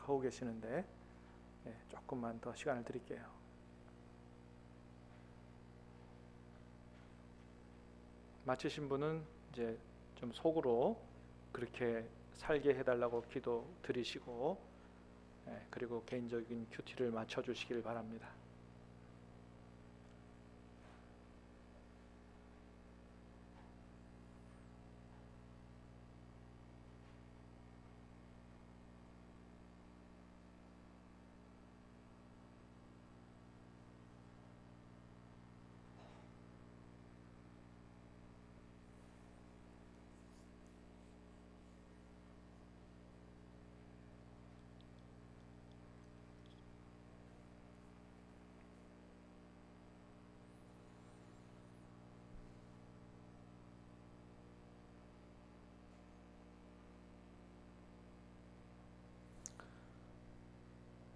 하고 계시는데 조금만 더 시간을 드릴게요. 마치신 분은 이제 좀 속으로 그렇게 살게 해달라고 기도 드리시고, 그리고 개인적인 큐티를 맞춰주시길 바랍니다.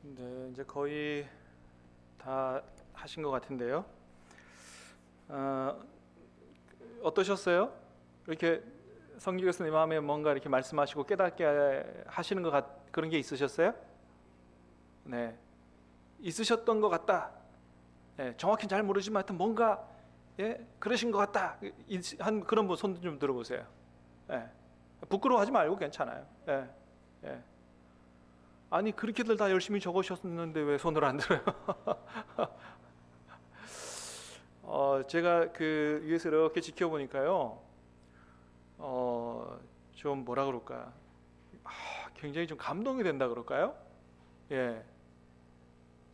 네, 이제 거의 다 하신 것 같은데요. 어떠셨어요? 이렇게 성기 교수님 마음에 뭔가 이렇게 말씀하시고 깨닫게 하시는 그런 게 있으셨어요? 네, 있으셨던 것 같다. 정확히 잘 모르지만 하여튼 뭔가 그러신 것 같다. 한 그런 분 손 좀 들어보세요. 부끄러워하지 말고 괜찮아요. 아니 그렇게들 다 열심히 적으셨는데 왜 손을 안 들어요? 제가 그 위에서 이렇게 지켜보니까요, 좀 뭐라 그럴까, 굉장히 좀 감동이 된다 그럴까요?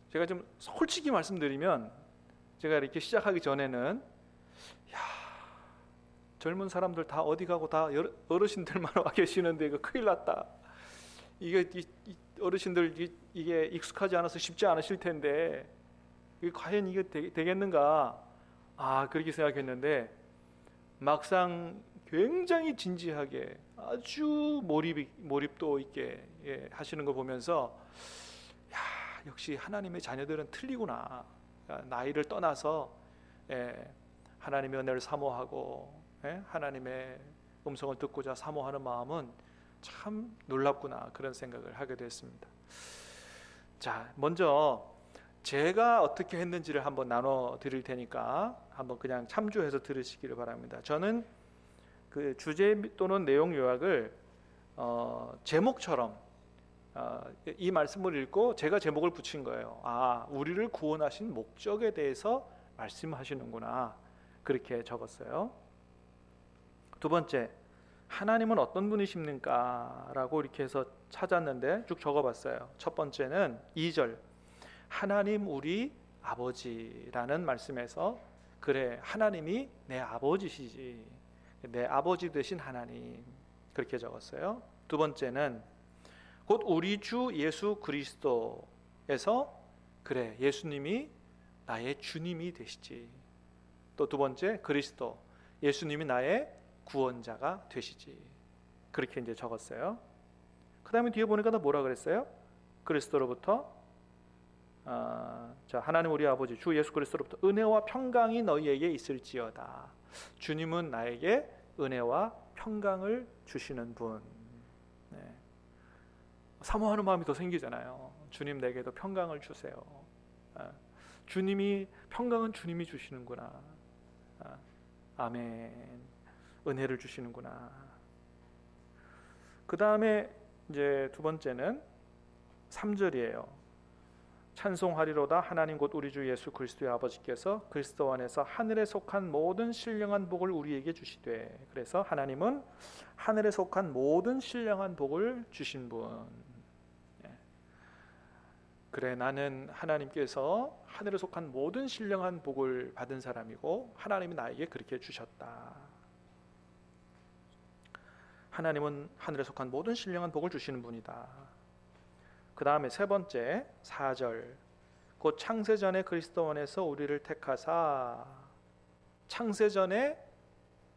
제가 좀 솔직히 말씀드리면, 제가 이렇게 시작하기 전에는 젊은 사람들 다 어디 가고 다 어르신들만 와 계시는데 이거 큰일 났다. 이게 어르신들 이게 익숙하지 않아서 쉽지 않으실 텐데 이게 과연 이게 되겠는가? 그렇게 생각했는데 막상 굉장히 진지하게 아주 몰입도 있게 하시는 걸 보면서 역시 하나님의 자녀들은 틀리구나. 나이를 떠나서 하나님의 은혜를 사모하고 하나님의 음성을 듣고자 사모하는 마음은 참 놀랍구나, 그런 생각을 하게 됐습니다. 자, 먼저 제가 어떻게 했는지를 한번 나눠 드릴 테니까 한번 그냥 참조해서 들으시기를 바랍니다. 저는 그 주제 또는 내용 요약을 제목처럼 이 말씀을 읽고 제가 제목을 붙인 거예요. 우리를 구원하신 목적에 대해서 말씀하시는구나, 그렇게 적었어요. 두 번째, 하나님은 어떤 분이십니까? 라고 이렇게 해서 찾았는데 쭉 적어봤어요. 첫 번째는 2절, 하나님 우리 아버지라는 말씀에서 그래, 하나님이 내 아버지시지, 내 아버지 되신 하나님, 그렇게 적었어요. 두 번째는 곧 우리 주 예수 그리스도에서 그래, 예수님이 나의 주님이 되시지. 또 두 번째, 그리스도, 예수님이 나의 구원자가 되시지. 그렇게 이제 적었어요. 그 다음에 뒤에 보니까 뭐라 그랬어요? 그리스도로부터 하나님 우리 아버지 주 예수 그리스도로부터 은혜와 평강이 너희에게 있을지어다. 주님은 나에게 은혜와 평강을 주시는 분. 사모하는 마음이 더 생기잖아요. 주님 내게도 평강을 주세요. 주님이, 평강은 주님이 주시는구나. 아멘. 은혜를 주시는구나. 그 다음에 이제 두 번째는 3절이에요. 찬송하리로다 하나님 곧 우리 주 예수 그리스도의 아버지께서 그리스도 안에서 하늘에 속한 모든 신령한 복을 우리에게 주시되. 그래서 하나님은 하늘에 속한 모든 신령한 복을 주신 분. 그래, 나는 하나님께서 하늘에 속한 모든 신령한 복을 받은 사람이고 하나님이 나에게 그렇게 주셨다. 하나님은 하늘에 속한 모든 신령한 복을 주시는 분이다. 그 다음에 세 번째 4절, 곧 창세전에 그리스도 안에서 우리를 택하사. 창세전에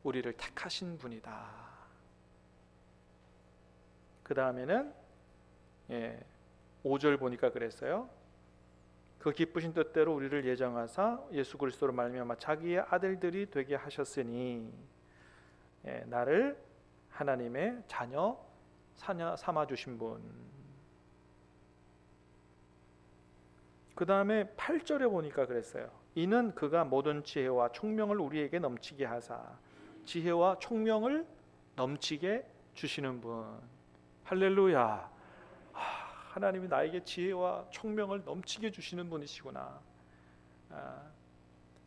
우리를 택하신 분이다. 그 다음에는 5절 보니까 그랬어요. 그 기쁘신 뜻대로 우리를 예정하사 예수 그리스도로 말미암아 자기의 아들들이 되게 하셨으니. 나를 하나님의 자녀 삼아 주신 분. 그 다음에 8절에 보니까 그랬어요. 이는 그가 모든 지혜와 총명을 우리에게 넘치게 하사. 지혜와 총명을 넘치게 주시는 분. 할렐루야. 하나님이 나에게 지혜와 총명을 넘치게 주시는 분이시구나.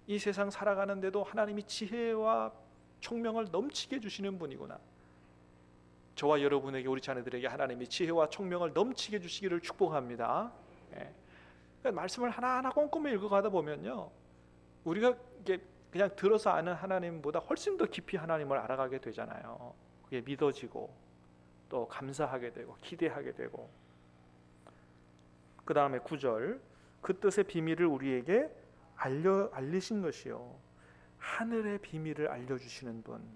이 세상 살아가는데도 하나님이 지혜와 총명을 넘치게 주시는 분이구나. 저와 여러분에게, 우리 자녀들에게 하나님이 지혜와 총명을 넘치게 주시기를 축복합니다. 그러니까 말씀을 하나하나 꼼꼼히 읽어가다 보면요, 우리가 그냥 들어서 아는 하나님보다 훨씬 더 깊이 하나님을 알아가게 되잖아요. 그게 믿어지고 또 감사하게 되고 기대하게 되고. 그 다음에 9절, 그 뜻의 비밀을 우리에게 알리신 것이요, 하늘의 비밀을 알려주시는 분.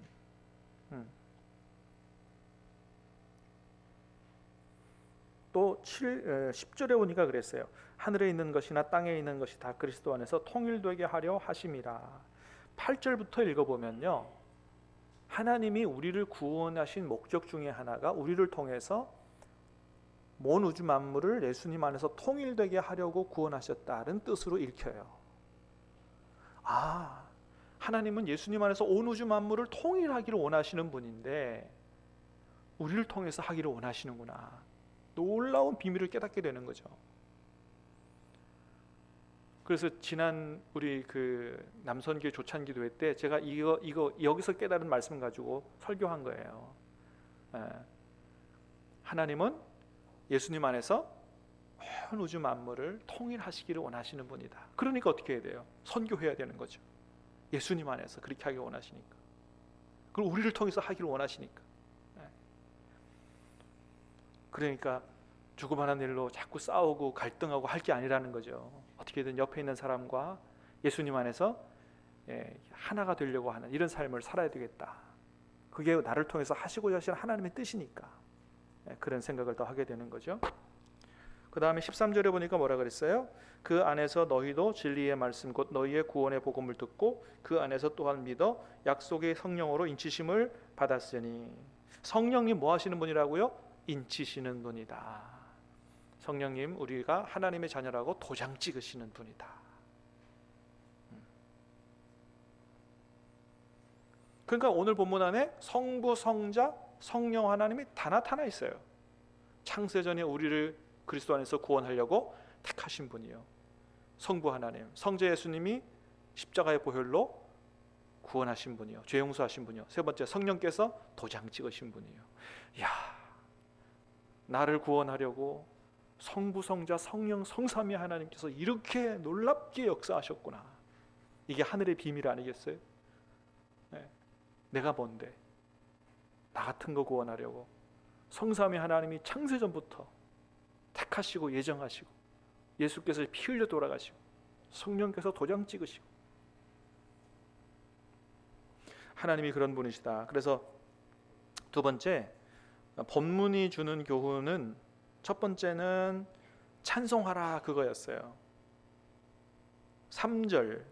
또 10절에 보니까 그랬어요. 하늘에 있는 것이나 땅에 있는 것이 다 그리스도 안에서 통일되게 하려 하심이라. 8절부터 읽어보면요, 하나님이 우리를 구원하신 목적 중에 하나가 우리를 통해서 온 우주 만물을 예수님 안에서 통일되게 하려고 구원하셨다는 뜻으로 읽혀요. 하나님은 예수님 안에서 온 우주 만물을 통일하기를 원하시는 분인데 우리를 통해서 하기를 원하시는구나. 놀라운 비밀을 깨닫게 되는 거죠. 그래서 지난 우리 그 남선교 조찬기도회 때 제가 이거 여기서 깨달은 말씀 가지고 설교한 거예요. 하나님은 예수님 안에서 온 우주 만물을 통일하시기를 원하시는 분이다. 그러니까 어떻게 해야 돼요? 선교해야 되는 거죠. 예수님 안에서 그렇게 하기 원하시니까. 그리고 우리를 통해서 하기를 원하시니까. 그러니까 조그마한 일로 자꾸 싸우고 갈등하고 할 게 아니라는 거죠. 어떻게든 옆에 있는 사람과 예수님 안에서 하나가 되려고 하는 이런 삶을 살아야 되겠다. 그게 나를 통해서 하시고자 하시는 하나님의 뜻이니까 그런 생각을 더 하게 되는 거죠. 그 다음에 13절에 보니까 뭐라 그랬어요? 그 안에서 너희도 진리의 말씀 곧 너희의 구원의 복음을 듣고 그 안에서 또한 믿어 약속의 성령으로 인치심을 받았으니. 성령님 뭐 하시는 분이라고요? 인치시는 분이다. 성령님, 우리가 하나님의 자녀라고 도장 찍으시는 분이다. 그러니까 오늘 본문 안에 성부, 성자, 성령 하나님이 다 나타나 있어요. 창세전에 우리를 그리스도 안에서 구원하려고 택하신 분이요, 성부 하나님, 성자 예수님이 십자가의 보혈로 구원하신 분이요, 죄 용서하신 분이요, 세 번째 성령께서 도장 찍으신 분이요. 이야, 나를 구원하려고 성부, 성자, 성령, 성삼위 하나님께서 이렇게 놀랍게 역사하셨구나. 이게 하늘의 비밀 아니겠어요? 내가 뭔데 나 같은 거 구원하려고 성삼위 하나님이 창세전부터 택하시고 예정하시고 예수께서 피 흘려 돌아가시고 성령께서 도장 찍으시고 하나님이 그런 분이시다. 그래서 두 번째, 본문이 주는 교훈은 첫 번째는 찬송하라 그거였어요. 3절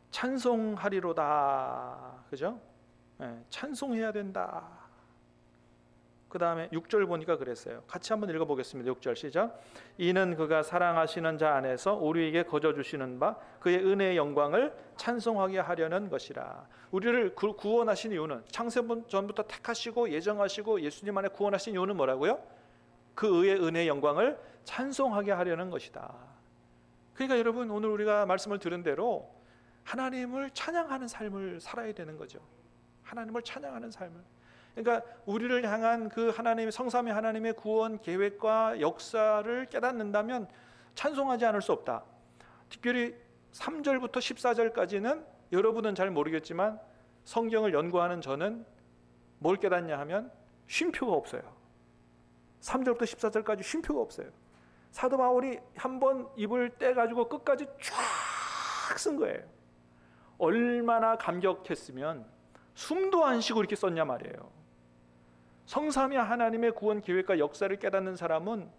찬송하리로다, 그죠? 찬송해야 된다. 그 다음에 6절 보니까 그랬어요. 같이 한번 읽어보겠습니다. 6절 시작. 이는 그가 사랑하시는 자 안에서 우리에게 거저 주시는 바 그의 은혜의 영광을 찬송하게 하려는 것이라. 우리를 구원하신 이유는, 창세전부터 택하시고 예정하시고 예수님 안에 구원하신 이유는 뭐라고요? 그 의의 은혜의 영광을 찬송하게 하려는 것이다. 그러니까 여러분, 오늘 우리가 말씀을 들은 대로 하나님을 찬양하는 삶을 살아야 되는 거죠. 하나님을 찬양하는 삶을. 그러니까 우리를 향한 그 하나님의 성삼위 하나님의 구원 계획과 역사를 깨닫는다면 찬송하지 않을 수 없다. 특별히 3절부터 14절까지는 여러분은 잘 모르겠지만 성경을 연구하는 저는 뭘 깨닫냐 하면 쉼표가 없어요. 3절부터 14절까지 쉼표가 없어요. 사도 바울이 한번 입을 떼가지고 끝까지 쫙 쓴 거예요. 얼마나 감격했으면 숨도 안 쉬고 이렇게 썼냐 말이에요. 성삼위 하나님의 구원 계획과 역사를 깨닫는 사람은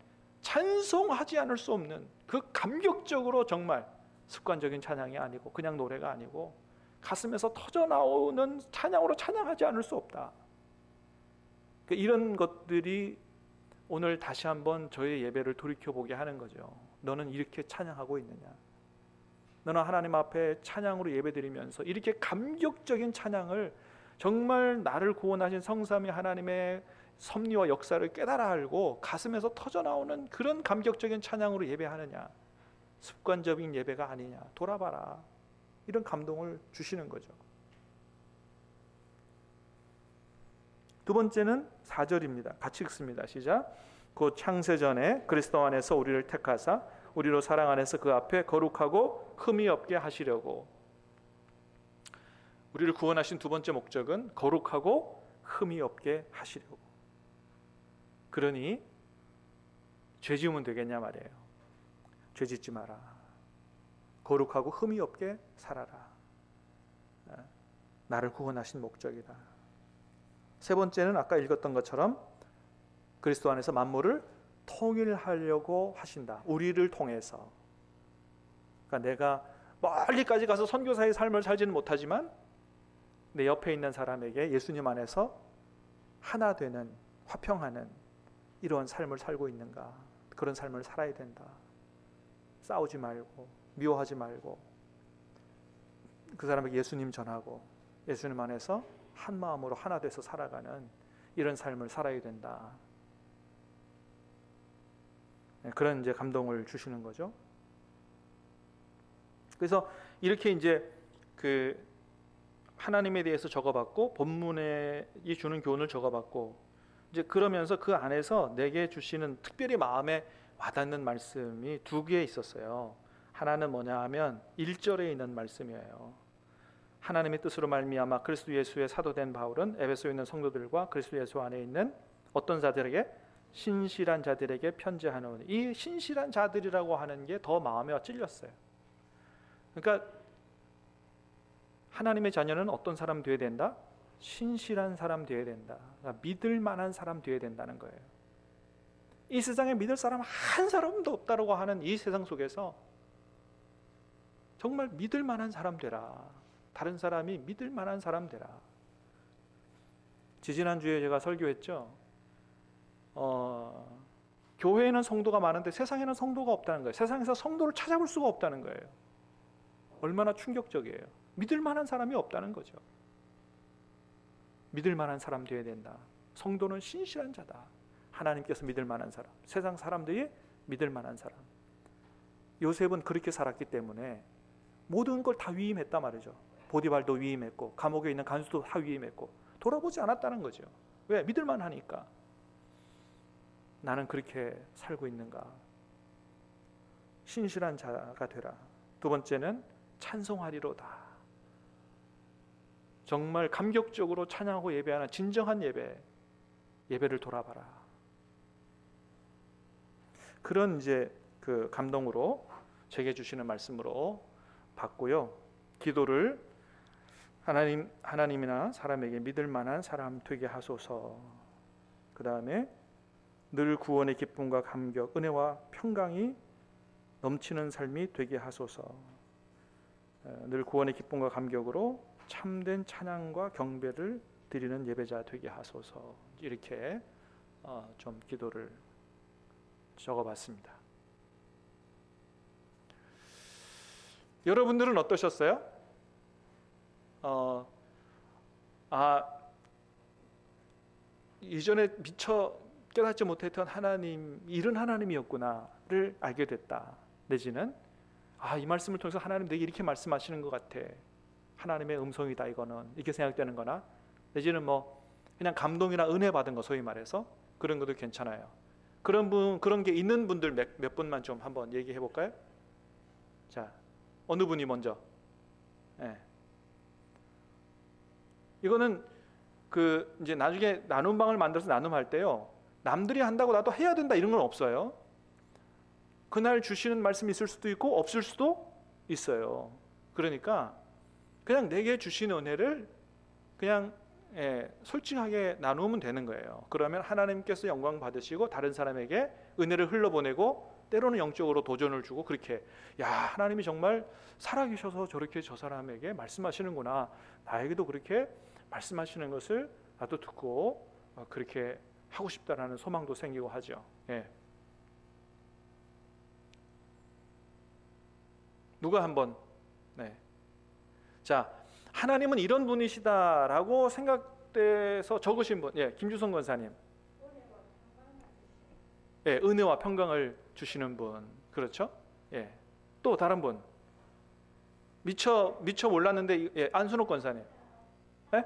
찬송하지 않을 수 없는, 그 감격적으로 정말 습관적인 찬양이 아니고 그냥 노래가 아니고 가슴에서 터져나오는 찬양으로 찬양하지 않을 수 없다. 이런 것들이 오늘 다시 한번 저의 예배를 돌이켜보게 하는 거죠. 너는 이렇게 찬양하고 있느냐? 너는 하나님 앞에 찬양으로 예배드리면서 이렇게 감격적인 찬양을, 정말 나를 구원하신 성삼위 하나님의 섭리와 역사를 깨달아 알고 가슴에서 터져나오는 그런 감격적인 찬양으로 예배하느냐? 습관적인 예배가 아니냐? 돌아봐라. 이런 감동을 주시는 거죠. 두 번째는 4절입니다. 같이 읽습니다. 시작. 곧 창세전에 그리스도 안에서 우리를 택하사 우리로 사랑 안에서 그 앞에 거룩하고 흠이 없게 하시려고. 우리를 구원하신 두 번째 목적은 거룩하고 흠이 없게 하시려고. 그러니 죄 지으면 되겠냐 말이에요. 죄 짓지 마라. 거룩하고 흠이 없게 살아라. 나를 구원하신 목적이다. 세 번째는 아까 읽었던 것처럼 그리스도 안에서 만물을 통일하려고 하신다. 우리를 통해서. 그러니까 내가 멀리까지 가서 선교사의 삶을 살지는 못하지만 내 옆에 있는 사람에게 예수님 안에서 하나 되는, 화평하는 이런 삶을 살고 있는가. 그런 삶을 살아야 된다. 싸우지 말고 미워하지 말고 그 사람에게 예수님 전하고 예수님 안에서 한 마음으로 하나 돼서 살아가는 이런 삶을 살아야 된다. 그런 이제 감동을 주시는 거죠. 그래서 이렇게 이제 그 하나님에 대해서 적어봤고 본문에 이 주는 교훈을 적어봤고 이제 그러면서 그 안에서 내게 주시는 특별히 마음에 와닿는 말씀이 두 개 있었어요. 하나는 뭐냐 하면 1절에 있는 말씀이에요. 하나님의 뜻으로 말미암아 그리스도 예수의 사도된 바울은 에베소에 있는 성도들과 그리스도 예수 안에 있는 어떤 자들에게? 신실한 자들에게 편지하노니. 이 신실한 자들이라고 하는 게 더 마음에 찔렸어요. 그러니까 하나님의 자녀는 어떤 사람 되어야 된다? 신실한 사람 되어야 된다. 그러니까 믿을 만한 사람 되어야 된다는 거예요. 이 세상에 믿을 사람 한 사람도 없다고 하는 이 세상 속에서 정말 믿을 만한 사람 되라. 다른 사람이 믿을 만한 사람 되라. 지지난주에 제가 설교했죠. 교회에는 성도가 많은데 세상에는 성도가 없다는 거예요. 세상에서 성도를 찾아볼 수가 없다는 거예요. 얼마나 충격적이에요. 믿을 만한 사람이 없다는 거죠. 믿을 만한 사람 되어야 된다. 성도는 신실한 자다. 하나님께서 믿을 만한 사람, 세상 사람들이 믿을 만한 사람. 요셉은 그렇게 살았기 때문에 모든 걸 다 위임했단 말이죠. 보디발도 위임했고 감옥에 있는 간수도 다 위임했고 돌아보지 않았다는 거죠. 왜? 믿을 만하니까. 나는 그렇게 살고 있는가? 신실한 자가 되라. 두 번째는 찬송하리로다. 정말 감격적으로 찬양하고 예배하는 진정한 예배를 돌아봐라. 그런 이제 그 감동으로 제게 주시는 말씀으로 받고요. 기도를 하나님이나 사람에게 믿을 만한 사람 되게 하소서. 그 다음에 늘 구원의 기쁨과 감격, 은혜와 평강이 넘치는 삶이 되게 하소서. 늘 구원의 기쁨과 감격으로 참된 찬양과 경배를 드리는 예배자 되게 하소서. 이렇게 좀 기도를 적어봤습니다. 여러분들은 어떠셨어요? 이전에 미처 깨닫지 못했던 하나님, 이런 하나님이었구나를 알게 됐다. 내지는 이 말씀을 통해서 하나님 내게 이렇게 말씀하시는 것 같아. 하나님의 음성이다 이거는. 이렇게 생각되는 거나 내지는 뭐 그냥 감동이나 은혜 받은 거 소위 말해서 그런 것도 괜찮아요. 그런 게 있는 분들 몇 분만 좀 한번 얘기해 볼까요? 자, 어느 분이 먼저? 네. 이거는 그 이제 나중에 나눔방을 만들어서 나눔할 때요. 남들이 한다고 나도 해야 된다 이런 건 없어요. 그날 주시는 말씀이 있을 수도 있고 없을 수도 있어요. 그러니까 그냥 내게 주신 은혜를 그냥 솔직하게 나누면 되는 거예요. 그러면 하나님께서 영광 받으시고 다른 사람에게 은혜를 흘러보내고 때로는 영적으로 도전을 주고 그렇게 하나님이 정말 살아계셔서 저렇게 저 사람에게 말씀하시는구나. 나에게도 그렇게 말씀하시는 것을 나도 듣고 그렇게 하고 싶다라는 소망도 생기고 하죠. 예. 누가 한번 네. 자, 하나님은 이런 분이시다라고 생각돼서 적으신 분, 예, 김주성 권사님. 예, 은혜와 평강을 주시는 분, 그렇죠? 예, 또 다른 분. 미처 몰랐는데, 예, 안순옥 권사님. 예?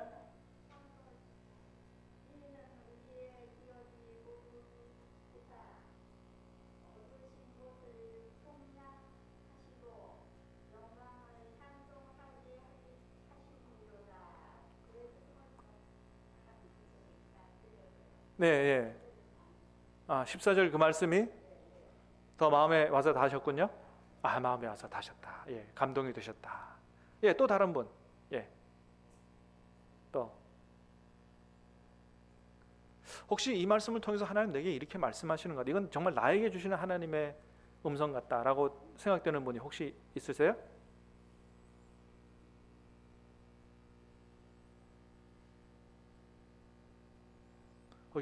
네, 예. 아, 14절 그 말씀이 더 마음에 와서 다 하셨군요. 아, 마음에 와서 다 하셨다. 예, 감동이 되셨다. 예, 또 다른 분. 예. 또 혹시 이 말씀을 통해서 하나님 내게 이렇게 말씀하시는 것, 이건 정말 나에게 주시는 하나님의 음성 같다라고 생각되는 분이 혹시 있으세요?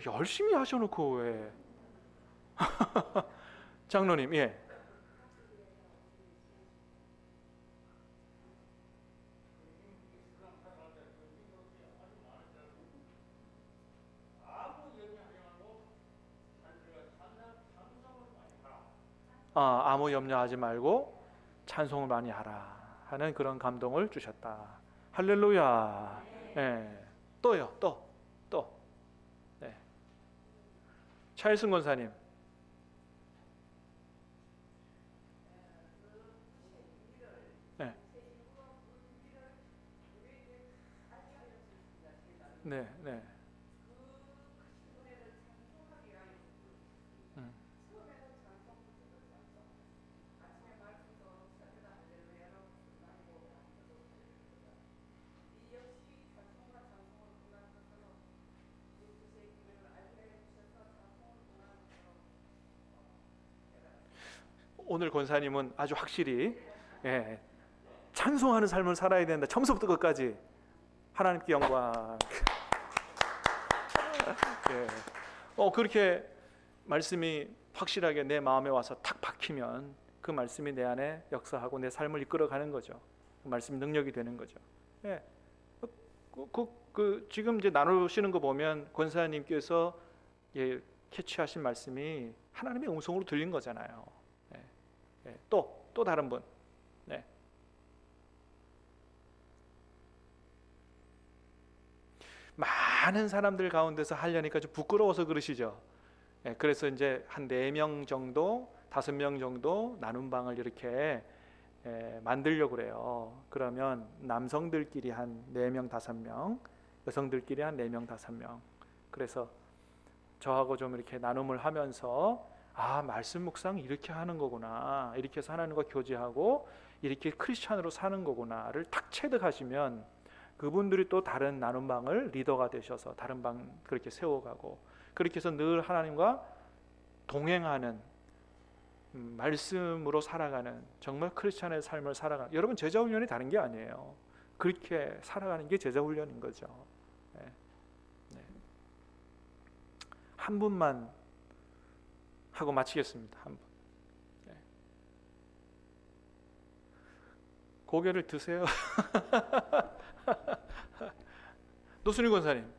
열심히 하셔놓고 왜? 장로님, 예. 아무 염려하지 말고 찬송을 많이 하라 하는 그런 감동을 주셨다. 할렐루야. 예. 또요, 또. 네. 차일승 권사님. 네. 네, 네. 음. 오늘 권사님은 아주 확실히 예, 찬송하는 삶을 살아야 된다. 처음부터 끝까지 하나님께 영광. 예. 그렇게 말씀이 확실하게 내 마음에 와서 탁 박히면 그 말씀이 내 안에 역사하고 내 삶을 이끌어가는 거죠. 그 말씀 능력이 되는 거죠. 예. 지금 이제 나누시는 거 보면 권사님께서 예, 캐치하신 말씀이 하나님의 음성으로 들린 거잖아요. 예. 예. 또 다른 분. 네. 많은 사람들 가운데서 하려니까 좀 부끄러워서 그러시죠. 예, 그래서 이제 한 4명 정도, 5명 정도 나눔 방을 이렇게 만들려고 그래요. 그러면 남성들끼리 한 4명, 5명, 여성들끼리 한 4명, 5명. 그래서 저하고 좀 이렇게 나눔을 하면서 말씀 묵상 이렇게 하는 거구나, 이렇게 해서 하나님과 교제하고 이렇게 크리스찬으로 사는 거구나를 탁 체득하시면 그분들이 또 다른 나눔방을 리더가 되셔서 다른 방 그렇게 세워가고, 그렇게 해서 늘 하나님과 동행하는 말씀으로 살아가는 정말 크리스찬의 삶을 살아가는, 여러분 제자 훈련이 다른 게 아니에요. 그렇게 살아가는 게 제자 훈련인 거죠. 네. 네. 한 분만 하고 마치겠습니다. 한 분. 네. 고개를 드세요. 노순희 권사님,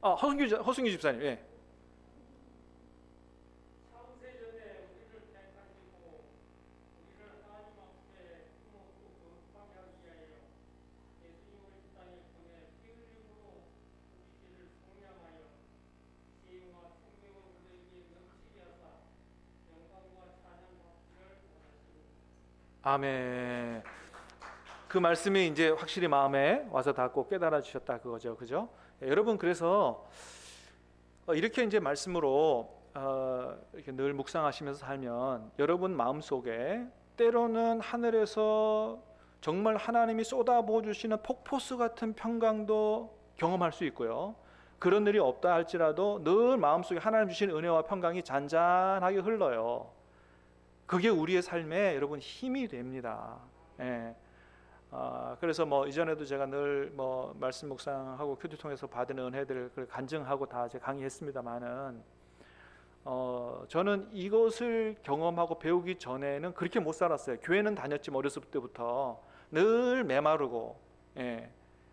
허승규 집사님, 예. 아멘. 그 말씀이 이제 확실히 마음에 와서 닿고 깨달아 주셨다 그거죠, 그죠? 예, 여러분 그래서 이렇게 이제 말씀으로 이렇게 늘 묵상하시면서 살면 여러분 마음 속에 때로는 하늘에서 정말 하나님이 쏟아부어 주시는 폭포수 같은 평강도 경험할 수 있고요. 그런 일이 없다 할지라도 늘 마음 속에 하나님 주신 은혜와 평강이 잔잔하게 흘러요. 그게 우리의 삶에 여러분 힘이 됩니다. 예. 그래서 뭐 이전에도 제가 늘 뭐 말씀 묵상하고 큐티 통해서 받은 은혜들을 간증하고 다 제가 강의했습니다만은 저는 이것을 경험하고 배우기 전에는 그렇게 못 살았어요. 교회는 다녔지만 어렸을 때부터 늘 메마르고,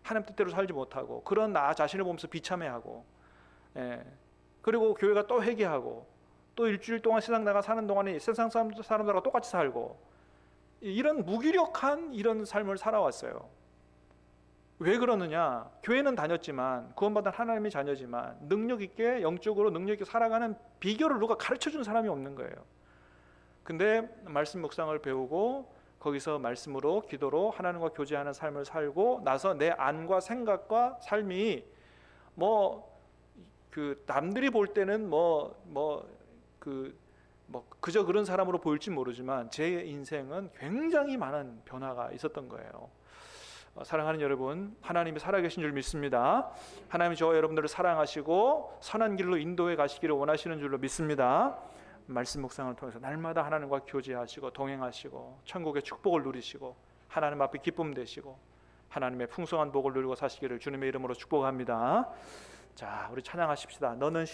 하나님 뜻대로 살지 못하고 그런 나 자신을 보면서 비참해하고, 그리고 교회가 또 회개하고 또 일주일 동안 세상 나가 사는 동안에 세상 사람들과 똑같이 살고, 이런 무기력한 이런 삶을 살아왔어요. 왜 그러느냐? 교회는 다녔지만 구원받은 하나님의 자녀지만 능력 있게 영적으로 능력 있게 살아가는 비결을 누가 가르쳐준 사람이 없는 거예요. 근데 말씀 묵상을 배우고 거기서 말씀으로 기도로 하나님과 교제하는 삶을 살고 나서 내 안과 생각과 삶이 남들이 볼 때는 그저 그런 사람으로 보일지 모르지만 제 인생은 굉장히 많은 변화가 있었던 거예요. 사랑하는 여러분, 하나님이 살아계신 줄 믿습니다. 하나님이 저와 여러분들을 사랑하시고 선한 길로 인도해 가시기를 원하시는 줄로 믿습니다. 말씀 묵상을 통해서 날마다 하나님과 교제하시고 동행하시고 천국의 축복을 누리시고 하나님 앞에 기쁨 되시고 하나님의 풍성한 복을 누리고 사시기를 주님의 이름으로 축복합니다. 자, 우리 찬양하십시다. 너는